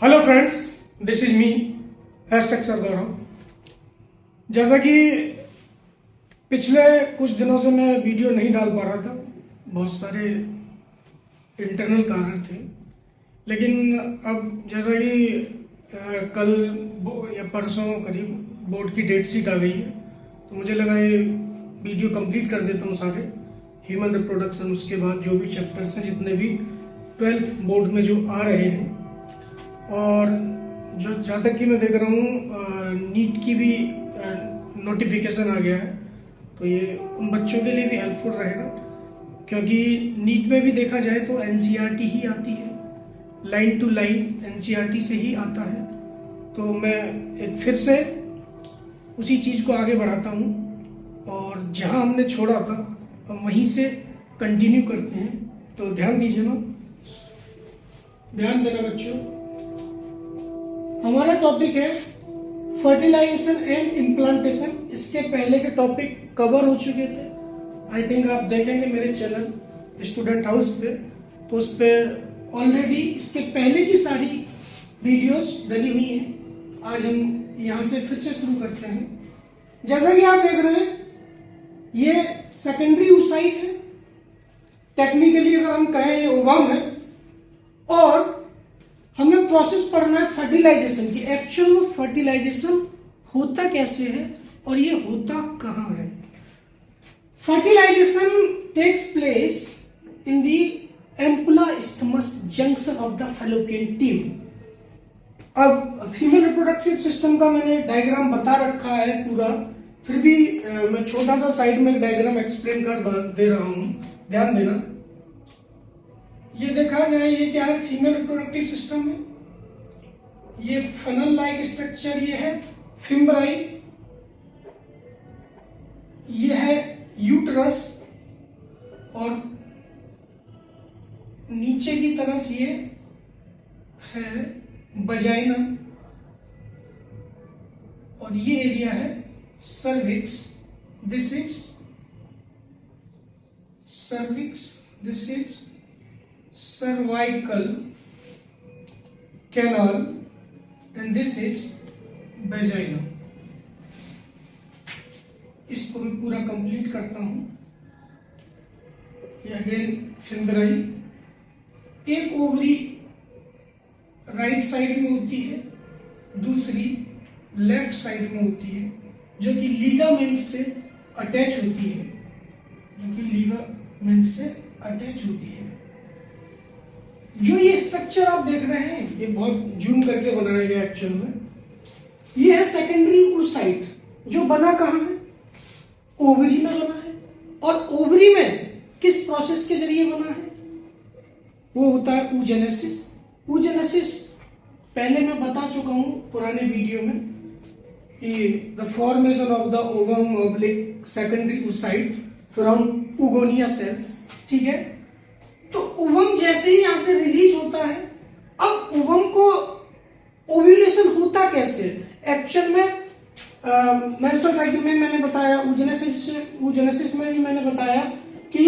Hello friends, this is me hashtag sir Gaurav. जैसा कि पिछले कुछ दिनों से मैं वीडियो नहीं डाल पा रहा था, बहुत सारे इंटरनल कारण थे। लेकिन अब जैसा कि कल या परसों करीब बोर्ड की डेट शीट आ गई है, तो मुझे लगा ये वीडियो कंप्लीट कर देता हूँ सारे ह्यूमन रिप्रोडक्शन। उसके बाद जो भी चैप्टर्स हैं, जितने भी 12th बोर्ड में जो आ रहे हैं, और जो जहाँ तक कि मैं देख रहा हूँ नीट की भी नोटिफिकेशन आ गया है, तो ये उन बच्चों के लिए भी हेल्पफुल रहेगा। क्योंकि नीट में भी देखा जाए तो एनसीईआरटी ही आती है, लाइन टू लाइन एनसीईआरटी से ही आता है। तो मैं एक फिर से उसी चीज़ को आगे बढ़ाता हूँ, और जहाँ हमने छोड़ा था हम वहीं से कंटिन्यू करते हैं। तो ध्यान दीजिए ना, ध्यान देना बच्चों। हमारा टॉपिक है फर्टिलाइजेशन एंड इम्प्लांटेशन। इसके पहले के टॉपिक कवर हो चुके थे। आई थिंक आप देखेंगे मेरे चैनल स्टूडेंट हाउस पे, तो उस पर ऑलरेडी इसके पहले की सारी वीडियोस डली हुई हैं। आज हम यहाँ से फिर से शुरू करते हैं। जैसा कि आप देख रहे हैं, ये सेकेंडरी oocyte है। टेक्निकली अगर हम कहें ये ओवम है, और हमें प्रोसेस पढ़ना है फर्टिलाइजेशन की। एक्चुअल में फर्टिलाइजेशन होता कैसे है और ये होता कहाँ है। Fertilization takes place in the ampulla isthmus junction of the fallopian tube. अब फीमेल रिप्रोडक्टिव सिस्टम का मैंने डायग्राम बता रखा है पूरा, फिर भी मैं छोटा सा साइड में एक डायग्राम एक्सप्लेन कर दे रहा हूं, ध्यान देना। ये देखा जाए, ये क्या है, फीमेल रिप्रोडक्टिव सिस्टम है। ये फनल लाइक स्ट्रक्चर, ये है फिम्बराई, ये है यूट्रस, और नीचे की तरफ ये है वजाइना, और ये एरिया है cervix. This is cervix, this is cervical canal, and this is vagina। इसको मैं पूरा कंप्लीट करता हूं। ये अगेन फिम्बराई, एक ओवरी राइट साइड में होती है, दूसरी लेफ्ट साइड में होती है, जो कि लीगामेंट से अटैच होती है, जो कि लीगामेंट से अटैच होती है। जो ये स्ट्रक्चर आप देख रहे हैं, ये बहुत जूम करके बनाया गया एक्चुअल में। ये है सेकेंडरी oocyte, जो बना कहाँ है, ओवरी में बना है। और ओवरी में किस प्रोसेस के जरिए बना है, वो होता है oogenesis। oogenesis पहले मैं बता चुका हूं पुराने वीडियो में, the formation of the ovum oblique secondary oocyte from oogonia cells, ठीक है। तो ओवम जैसे ही यहां से रिलीज होता है, अब ओवम को ओव्यूलेशन होता कैसे एक्चुअल में। मेंस्ट्रुअल साइकिल में मैंने बताया, oogenesis में भी मैंने बताया कि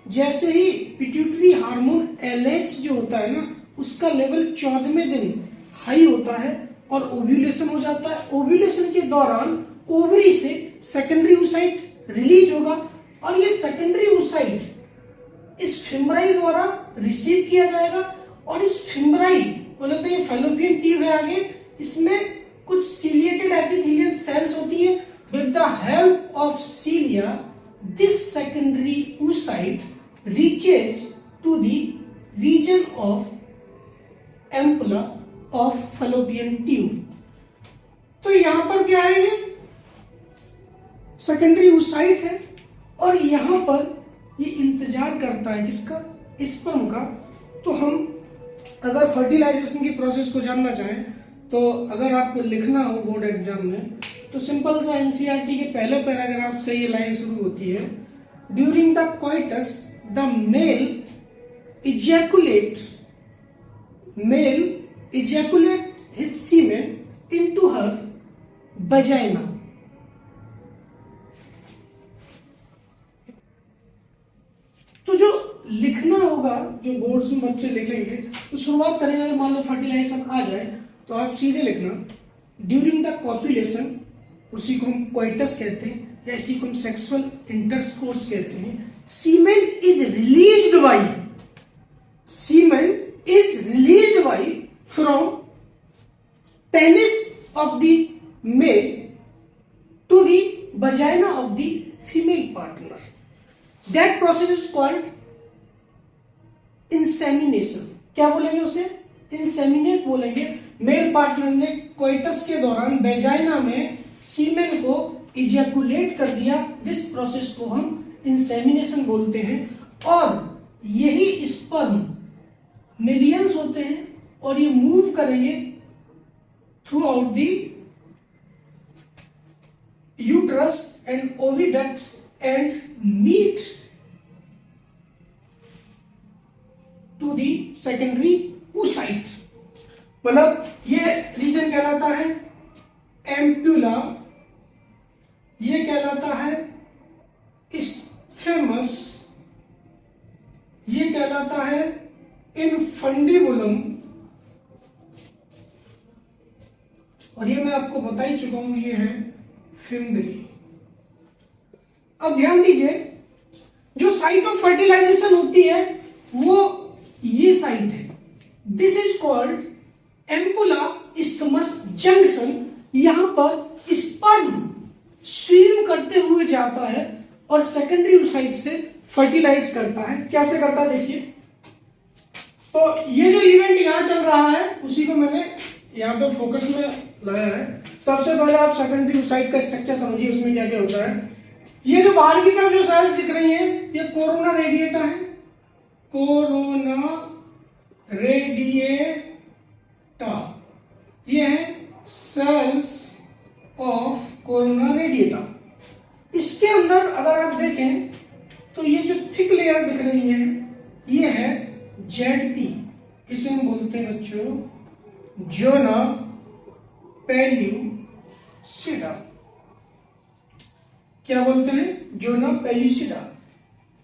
जैसे ही पिट्यूटरी हार्मोन LH जो होता है ना, उसका लेवल 14वें दिन हाई होता है और ओव्यूलेशन हो जाता है। ओव्यूलेशन के दौरान ओवरी से सेकेंडरी oocyte रिलीज होगा, और ये सेकेंडरी oocyte इस फिम्बराई द्वारा रिसीव किया जाएगा। और इस फिम्बराई बोले तो ये फैलोपियन ट्यूब है आगे, इसमें कुछ सीलिएटेड एपिथेलियल सेल्स होती है। With the help of cilia, this secondary oocyte reaches to the region of ampulla of fallopian tube. तो यहां पर क्या है, ये सेकेंडरी oocyte है, और यहां पर ये इंतजार करता है किसका, स्पर्म का। तो हम अगर फर्टिलाइजेशन की प्रोसेस को जानना चाहें, तो अगर आपको लिखना हो बोर्ड एग्जाम में, तो सिंपल सा एनसीईआरटी के पहले पैराग्राफ से ये लाइन शुरू होती है। During the coitus the male ejaculate his semen into her vagina। तो जो लिखना होगा जो बोर्ड्स में बच्चे लिखेंगे तो शुरुआत करेंगे, अगर मान लो फर्टिलाइजेशन आ जाए तो आप सीधे लिखना ड्यूरिंग द कॉपुलेशन, उसी को हम कोइटस कहते हैं या इसी को हम सेक्सुअल इंटरकोर्स कहते हैं, semen is released by from penis of the male to the vagina of the female partner, that process is called insemination. क्या बोलेंगे उसे? इंसेमिनेट बोलेंगे। मेल पार्टनर ने कोइटस के दौरान वेजाइना में सीमेन को इजैकुलेट कर दिया, दिस प्रोसेस को हम इंसेमिनेशन बोलते हैं। और यही स्पर्म मिलियंस होते हैं और ये मूव करेंगे throughout the uterus and oviducts and meet to the secondary oocyte। मतलब ये रीजन कहलाता है एम्पुला, ये कहलाता है स्टेमस, ये कहलाता है इनफंडिबुलम, और ये मैं आपको बता ही चुका हूं, ये है फिम्बरी। अब ध्यान दीजिए, जो साइट ऑफ फर्टिलाइजेशन होती है वो ये साइट है, this is called ampulla isthmus junction. यहां पर स्पर्म स्विम करते हुए जाता है और सेकेंडरी oocyte से फर्टिलाइज करता है। कैसे करता है देखिए, तो ये जो इवेंट यहां चल रहा है उसी को मैंने यहां पे फोकस में लाया है। सबसे पहले आप सेकेंडरी oocyte का स्ट्रक्चर समझिए, उसमें क्या क्या होता है। ये जो बाहर की तरफ जो सेल्स दिख रही हैं ये कोरोना रेडिएटा है, कोरोना रेडिएटा, ये है सेल्स ऑफ कोरोना रेडिएटा। इसके अंदर अगर आप देखें तो ये जो थिक लेयर दिख रही है ये है ZP, इसे हम बोलते हैं बच्चों जोना पेल्यूसिडा। क्या बोलते हैं? जोना पेल्यूसिडा।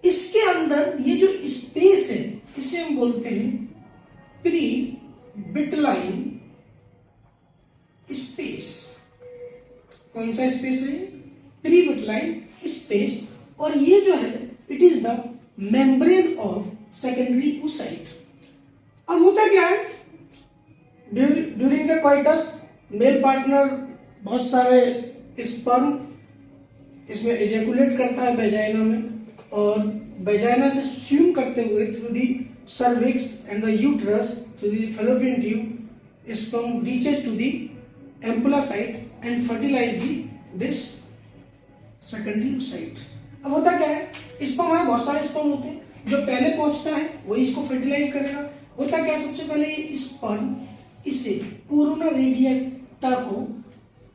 इसके अंदर ये जो स्पेस है इसे हम बोलते हैं प्री बिटलाइन स्पेस। कौन सा स्पेस है? Perivitelline space. और ये जो है it is the membrane of secondary oocyte। अब होता क्या है, during the coitus male partner बहुत सारे स्पर्म इसमें इजैकुलेट करता है वेजाइना में, और वेजाइना से स्विम करते हुए through the cervix and the uterus to the fallopian tube, sperm reaches to the ampulla site and fertilize this secondary oocyte। अब होता क्या है, स्पर्म है, बहुत सारे स्पर्म होते हैं, जो पहले पहुंचता है वही इसको फर्टिलाइज करेगा। होता क्या, सबसे पहले ये स्पर्म इसे कोरोना रेडिएटा को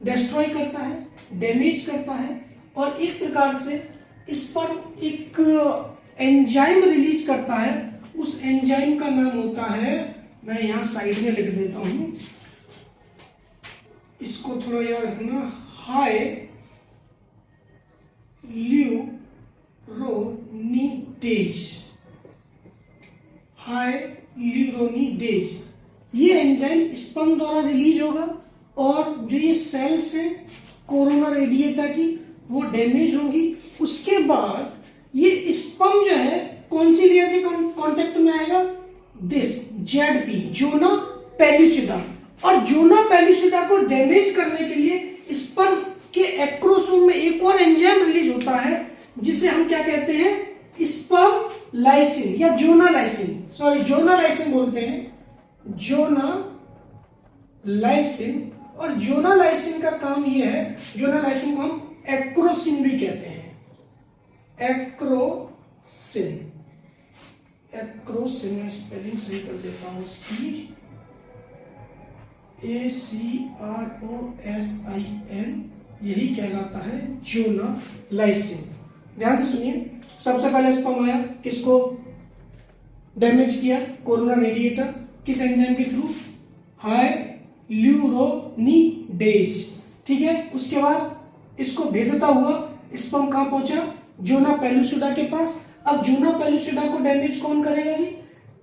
डिस्ट्रॉय करता है, डैमेज करता है, और एक प्रकार से स्पर्म एक एंजाइम रिलीज करता है। उस एंजाइम का नाम होता है, मैं यहां साइड में लिख देता हूं, इसको थोड़ा याद रखना, हाई ल्यूरोनीडेज। हाई ल्यूरोनीडेज ये एंजाइम स्पर्म द्वारा रिलीज होगा, और जो ये सेल्स हैं कोरोना रेडिएटा की वो डैमेज होंगी। उसके बाद ये स्पर्म जो है कौन सी लेयर के कांटेक्ट में आएगा? This ZP, zona pellucida. और जोना पेल्यूसिडा को डैमेज करने के लिए स्पर्म के एक्रोसोम में एक और एंजाइम रिलीज होता है जिसे हम क्या कहते हैं? स्पर्म लाइसिन या जोना लाइसिन, सॉरी जोना लाइसिन बोलते हैं, जोना लाइसिन। और जोना लाइसिन का काम यह है, जोना लाइसिन को हम एक्रोसिन भी कहते हैं, एक्रोसिन। एक्रोसिन में स्पेलिंग सही कर देता हूं इसकी, ACROSIN, यही कहलाता है जोना लाइसिन। ध्यान से सुनिए, सबसे पहले स्पर्म आया, किसको डैमेज किया? Corona radiata. किस एंजाइम के थ्रू? Hyaluronidase. ठीक है, उसके बाद इसको भेदता हुआ स्पर्म कहां पहुंचा? जोना पेल्यूसिडा के पास। अब जोना पेल्यूसिडा को डैमेज कौन करेगा जी?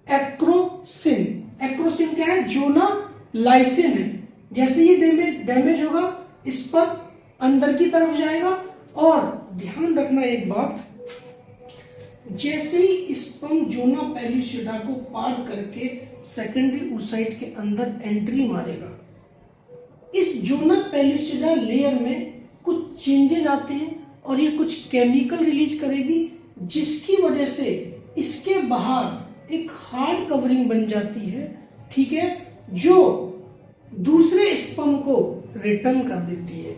एक्रोसिन। एक्रोसिन क्या है? जोना लाइसिन है। जैसे ये डैमेज होगा इस पर अंदर की तरफ जाएगा। और ध्यान रखना एक बात, जैसे ही स्पर्म जोना पेल्लुसिडा को पार करके सेकेंडरी oocyte के अंदर एंट्री मारेगा, इस जोना पेल्लुसिडा लेयर में कुछ चेंजेस आते हैं और ये कुछ केमिकल रिलीज करेगी, जिसकी वजह से इसके बाहर एक हार्ड कवरिंग बन जाती है, ठीक है, जो दूसरे स्पर्म को रिटर्न कर देती है।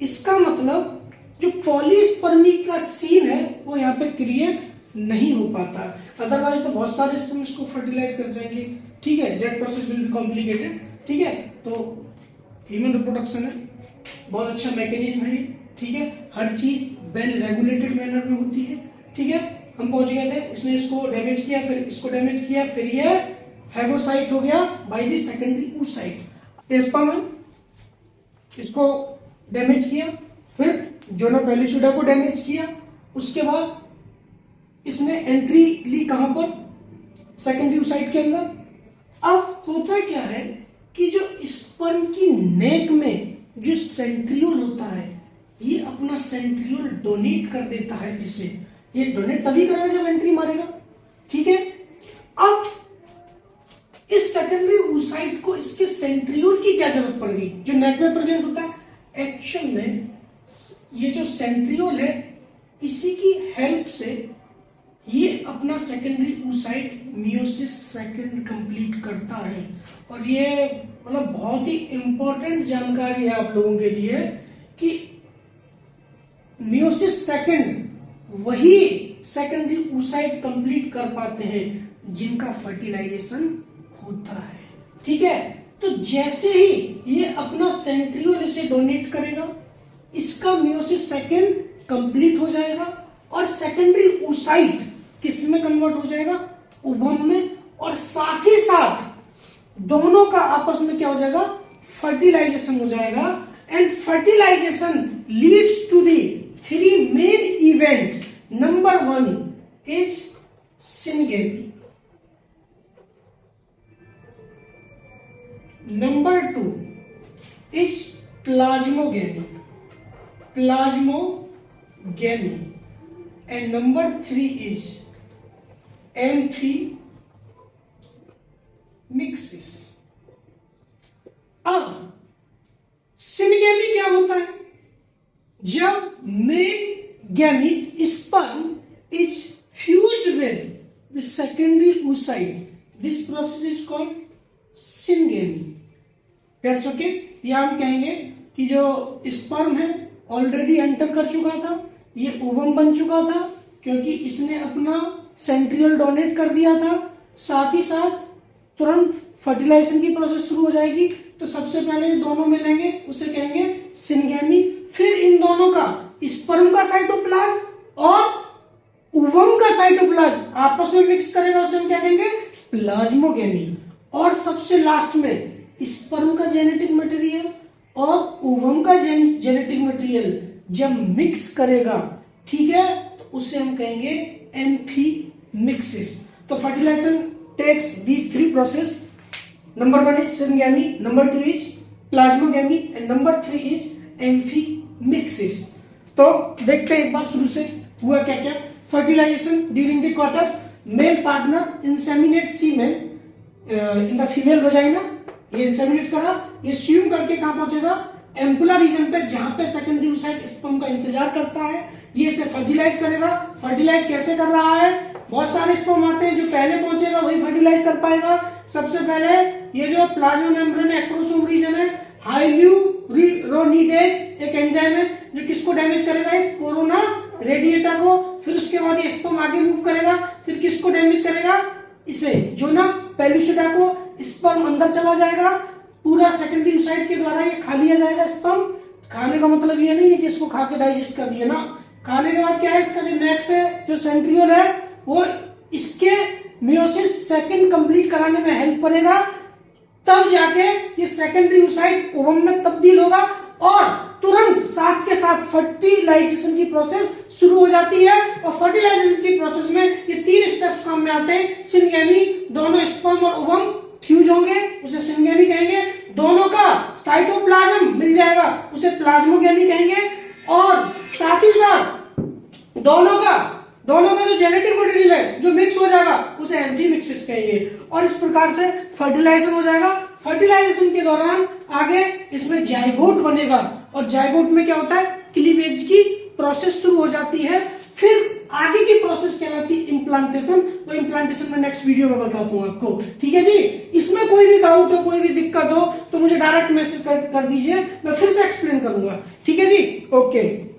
इसका मतलब जो पॉलीस्पर्मी का सीन है वो यहाँ पे क्रिएट नहीं हो पाता, अदरवाइज तो बहुत सारे स्पर्म इसको फर्टिलाइज कर जाएंगे, ठीक है। That process will be complicated, ठीक है। तो ह्यूमन रिप्रोडक्शन है, बहुत अच्छा मैकेनिज्म है ये, ठीक है। हर चीज वेल रेगुलेटेड मैनर में होती है, ठीक है। हम पहुंच गए थे, इसने इसको डैमेज किया, फिर इसको डैमेज किया, फिर ये फेगोसाइट हो गया by the secondary oocyte। Sperm है, इसको डैमेज किया, फिर जोना पेल्लुसिडा को डैमेज किया, उसके बाद इसने एंट्री ली कहां पर? सेकेंडरी oocyte के अंदर। अब होता क्या है कि जो स्पर्म की नेक में जो सेंट्रियोल होता है, ये अपना सेंट्रियोल डोनेट कर देता है इसे। ये डोनेट तभी करेगा जब एंट्री मारेगा, ठीक है। अब इस सेकेंडरी oocyte को इसके सेंट्रियोल की क्या जरूरत पड़ गई, जो नेक में प्रेजेंट होता है? एक्चुअल में ये जो सेंट्रियोल है, इसी की हेल्प से ये अपना secondary oocyte meiosis second complete करता है। और ये मतलब बहुत ही इंपॉर्टेंट जानकारी है आप लोगों के लिए कि मियोसिस सेकंड वही सेकेंडरी oocyte कंप्लीट कर पाते हैं जिनका फर्टिलाइजेशन होता है, ठीक है। तो जैसे ही ये अपना सेंट्रियोल इसे डोनेट करेगा, इसका मियोसिस सेकंड कंप्लीट हो जाएगा और सेकेंडरी oocyte किस में कन्वर्ट हो जाएगा? ओवम में। और साथ ही साथ दोनों का आपस में क्या हो जाएगा? फर्टिलाइजेशन हो जाएगा। And fertilization leads to the 3 main event. Number 1 is syngamy, number 2 is plasmogamy, and number 3 is amphimixis। अब सिनगेमी क्या होता है? जब male gamete sperm is fused with the secondary oocyte, this process is called syngamy. That's okay. या हम कहेंगे कि जो स्पर्म है ऑलरेडी एंटर कर चुका था, ये ओवम बन चुका था क्योंकि इसने अपना सेंट्रियोल डोनेट कर दिया था, साथ ही साथ तुरंत फर्टिलाइजेशन की प्रोसेस शुरू हो जाएगी। तो सबसे पहले ये दोनों मिलेंगे, उसे कहेंगे सिनगेमी। फिर इन दोनों का स्पर्म का साइटोप्लाज्म और ओवम का साइटोप्लाज्म आपस में मिक्स करेगा, उसे हम क्या कहेंगे? प्लाज्मोगेमी। और सबसे लास्ट में स्पर्म का जेनेटिक मटेरियल और ओवम का जेनेटिक मटेरियल जब मिक्स करेगा, ठीक है, तो उसे हम कहेंगे एम्फीमिक्सिस। तो fertilization takes these 3 process. Number 1 is syngamy, number 2 is plasmogamy and number 3 is amphimixis. तो देखते हैं एक बार शुरू से हुआ क्या क्या। Fertilization during the quarters, male partner inseminate semen in the female vagina. ये इंसेमिनेट करा, ये स्यूम करके कहां पहुंचेगा? एम्पुला रीजन पे, जहां पे सेकेंडरी oocyte स्पर्म का इंतजार करता है। ये इसे फर्टिलाइज करेगा। फर्टिलाइज कैसे कर रहा है? बहुत सारे स्पर्म आते हैं, जो पहले पहुंचेगा वही फर्टिलाइज कर पाएगा। सबसे पहले ये जो प्लाज्मा मेम्ब्रेन एक्रोसोम रीजन है, हाइल्यूरोनिडेज एक एंजाइम है जो किसको डैमेज करेगा? इस कोरोना रेडिएटा को। फिर उसके बाद ये स्पर्म आगे मूव करेगा, फिर किसको डैमेज करेगा? इसे जोना पेल्लुसिडा को। स्पर्म अंदर चला जाएगा, पूरा सेकेंडरी oocyte के द्वारा ये खा लिया जाएगा स्पर्म। खाने का मतलब ये नहीं है कि इसको खा के डाइजेस्ट कर दिया ना। खाने के बाद क्या है? इसका जो नेक्स्ट है, जो सेंट्रियोल है, वो इसके मियोसिस सेकंड कंप्लीट कराने में हेल्प करेगा। तब जाके ये सेकेंडरी oocyte ओवम में तब्दील होगा और तुरंत साथ के साथ फर्टिलाइजेशन की प्रोसेस शुरू हो जाती है। और फर्टिलाइजेशन की प्रोसेस में ये 3 स्टेप्स काम में आते हैं। सिनगेमी, दोनों स्पर्म और ओवम फ्यूज होंगे, उसे सिनगेमी कहेंगे। दोनों का साइटोप्लाज्म मिल जाएगा, उसे प्लाज्मोगेमी कहेंगे। और साथ ही साथ दोनों का जो जेनेटिक मटेरियल है जो मिक्स हो जाएगा उसे एंथीमिक्सिस कहेंगे। और इस प्रकार से फर्टिलाइजेशन हो जाएगा। फर्टिलाइजेशन के दौरान आगे इसमें जाइगोट बनेगा और जाइगोट में क्या होता है, क्लीवेज की प्रोसेस शुरू हो जाती है। फिर आगे की प्रोसेस कहलाती है इम्प्लांटेशन। वो इम्प्लांटेशन में नेक्स्ट वीडियो में बताता हूं आपको, ठीक है जी। इसमें कोई भी डाउट हो, कोई भी दिक्कत हो तो मुझे डायरेक्ट मैसेज कर दीजिए, मैं फिर से एक्सप्लेन करूंगा, ठीक है जी। ओके।